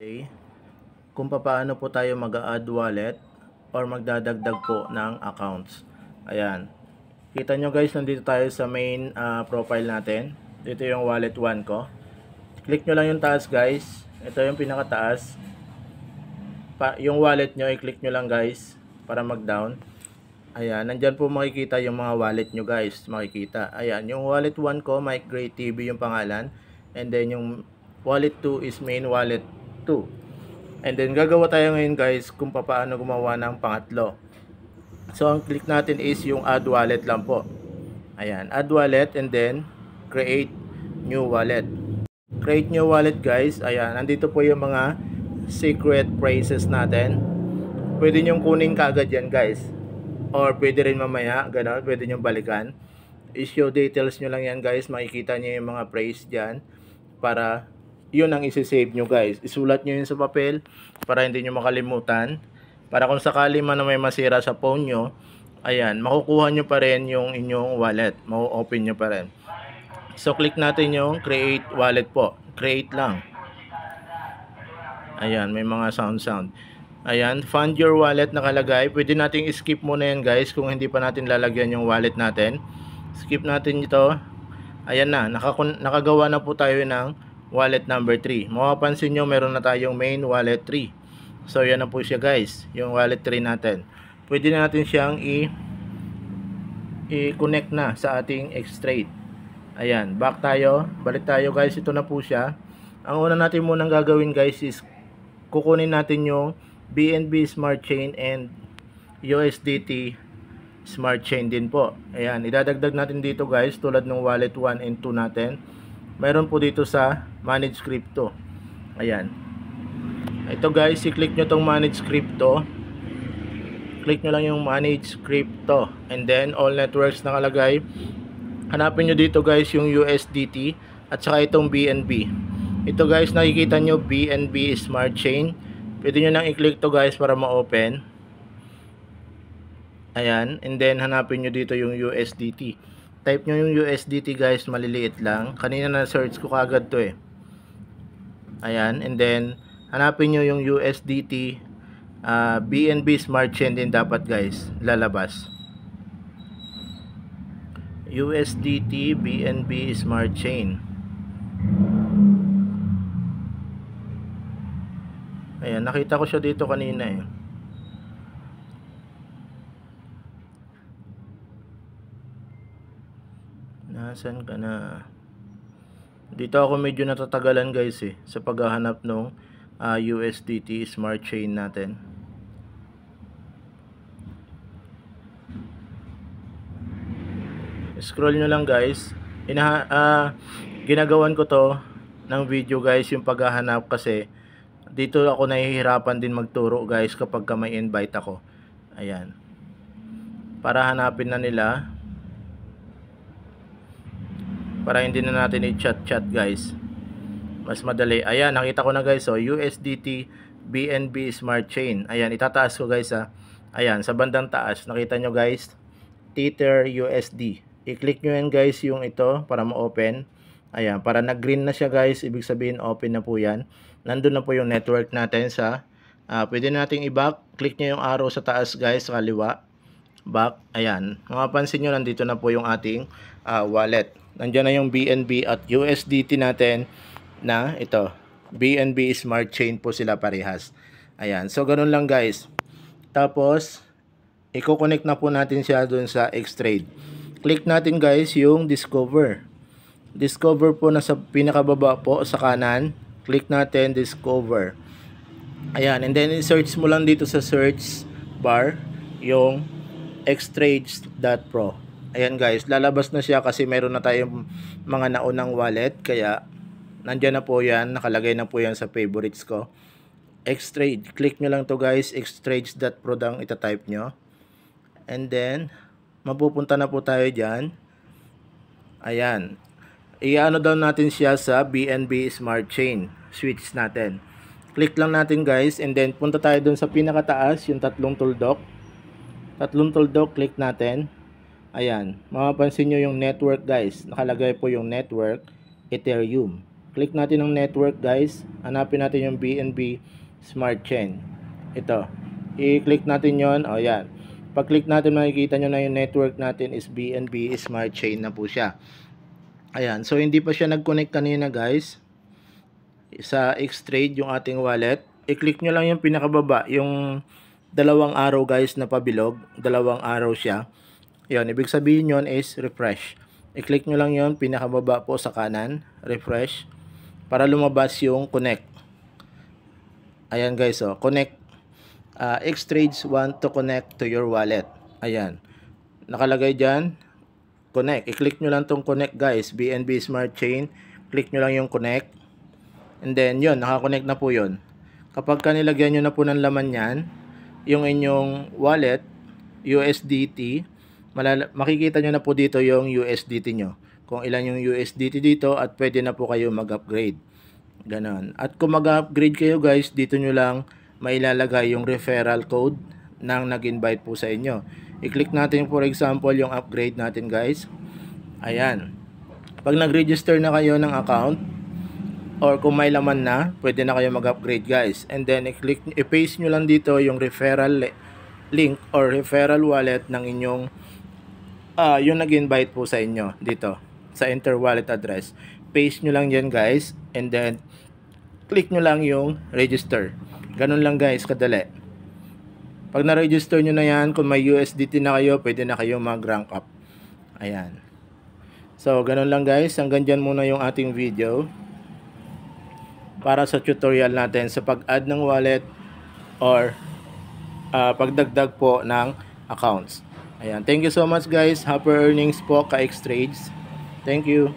Okay, kung paano po tayo mag-add wallet or magdadagdag po ng accounts. Ayan. Kita nyo guys, nandito tayo sa main profile natin. Dito yung wallet 1 ko. Click nyo lang yung taas guys. Ito yung pinakataas. Yung wallet nyo, i-click nyo lang guys para mag-down. Ayan, nandyan po makikita yung mga wallet nyo guys. Makikita. Ayan, yung wallet 1 ko, Mike Gray TV yung pangalan. And then yung wallet 2 is main wallet 2. And then gagawa tayo ngayon guys kung paano gumawa ng pangatlo. So ang click natin is yung add wallet lang po. Ayan, add wallet and then create new wallet. Create new wallet guys. Ayan, nandito po yung mga secret phrases natin. Pwede nyo kunin kagad yan guys. Or pwede rin mamaya, gano'n, pwede nyo balikan. I-show details nyo lang yan guys. Makikita nyo yung mga phrase dyan. Para yun ang isi-save nyo guys. Isulat nyo yun sa papel para hindi nyo makalimutan. Para kung sakali man na may masira sa phone nyo, ayan, makukuha nyo pa rin yung inyong wallet. Mau-open nyo pa rin. So click natin yung create wallet po. Create lang. Ayan, may mga sound. Ayan, fund your wallet nakalagay. Pwede nating skip muna yan guys kung hindi pa natin lalagyan yung wallet natin. Skip natin ito. Ayan na, nakagawa na po tayo ng wallet number 3. Mapapansin nyo meron na tayong main wallet 3. So yan na po siya guys, yung wallet 3 natin. Pwede na natin siyang i-connect na sa ating Xtrade. Ayan, back tayo, balik tayo guys, ito na po siya. Ang una natin munang gagawin guys is kukunin natin yung BNB Smart Chain and USDT Smart Chain din po. Ayan, idadagdag natin dito guys tulad ng wallet 1 and 2 natin. Mayroon po dito sa Manage Crypto. Ayan. Ito guys, i-click nyo tong Manage Crypto. Click nyo lang yung Manage Crypto. And then, all networks nakalagay. Hanapin nyo dito guys yung USDT at saka itong BNB. Ito guys, nakikita nyo BNB Smart Chain. Pwede nyo nang i-click to guys para ma-open. Ayan. And then, hanapin nyo dito yung USDT. Type nyo yung USDT guys, maliliit lang. Kanina na-search ko kagad to eh. Ayan. And then, hanapin nyo yung USDT BNB Smart Chain din dapat guys, lalabas. USDT BNB Smart Chain. Ayan, nakita ko siya dito kanina eh. Nasaan ka na? Dito ako medyo natatagalan guys eh sa paghahanap ng USDT Smart Chain natin. Scroll nyo lang guys. Ginagawan ko to ng video guys yung paghahanap kasi dito ako nahihirapan din magturo guys kapag may invite ako. Ayan. Para hanapin na nila. Para hindi na natin i-chat guys. Mas madali. Ayan, nakita ko na guys. So, USDT BNB Smart Chain. Ayan, itataas ko guys ha. Ayan, sa bandang taas. Nakita nyo guys. Tether USD. I-click nyo yan guys yung ito para ma-open. Ayan, para nag-green na siya guys. Ibig sabihin open na po yan. Nandun na po yung network natin sa pwede nating i-back. Click nyo yung arrow sa taas guys, sa kaliwa. Back. Ayan. Mapapansin nyo nandito na po yung ating wallet. Nandiyan na yung BNB at USDT natin na ito. BNB Smart Chain po sila parehas. Ayan. So, ganun lang guys. Tapos, i-connect na po natin siya dun sa Xtrade. Click natin guys yung Discover. Discover po nasa pinakababa po sa kanan. Click natin Discover. Ayan. And then, i-search mo lang dito sa search bar yung Xtrade.pro. Ayan guys, lalabas na siya kasi meron na tayong mga naunang wallet. Kaya, nandyan na po yan. Nakalagay na po yan sa favorites ko. Xtrade. Click nyo lang to guys. Xtrade.pro lang itatype nyo. And then, mapupunta na po tayo dyan. Ayan. I-ano daw natin siya sa BNB Smart Chain. Switch natin. Click lang natin guys. And then, punta tayo dun sa pinakataas. Yung tatlong tuldok. Tatlong tuldok, click natin. Ayan, mapapansin nyo yung network guys. Nakalagay po yung network Ethereum. Click natin yung network guys. Hanapin natin yung BNB Smart Chain. Ito. I-click natin yon. O yan. Pag click natin makikita nyo na yung network natin is BNB Smart Chain na po siya. Ayan. So hindi pa siya nag-connect kanina guys. Sa Xtrade yung ating wallet. I-click nyo lang yung pinakababa. Yung dalawang arrow guys na pabilog. Dalawang arrow siya. Yun. Ibig sabihin yon is refresh. I-click nyo lang yon pinakababa po sa kanan. Refresh. Para lumabas yung connect. Ayan guys. Oh, connect. Xtrades want to connect to your wallet. Ayan. Nakalagay dyan. Connect. I-click nyo lang tong connect guys. BNB Smart Chain. Click nyo lang yung connect. And then yun. Nakakonect na po yun. Kapag kanilagyan nyo na po ng laman yan, yung inyong wallet, USDT, makikita nyo na po dito yung USDT nyo. Kung ilan yung USDT dito at pwede na po kayo mag-upgrade. Ganon. At kung mag-upgrade kayo guys, dito nyo lang mailalagay yung referral code ng nag-invite po sa inyo. I-click natin for example yung upgrade natin guys. Ayan. Pag nag-register na kayo ng account or kung may laman na, pwede na kayo mag-upgrade guys. And then i-paste nyo lang dito yung referral link or referral wallet ng inyong yung nag-invite po sa inyo dito sa enter wallet address. Paste nyo lang yan guys and then click nyo lang yung register. Ganun lang guys, kadali. Pag na-register nyo na yan, kung may USDT na kayo, pwede na kayo mag-rank up. Ayan. So, ganun lang guys. Hanggang dyan muna yung ating video. Para sa tutorial natin sa pag-add ng wallet or pagdagdag po ng accounts. Ayan. Thank you so much guys. Happy earnings po ka Xtrades. Thank you.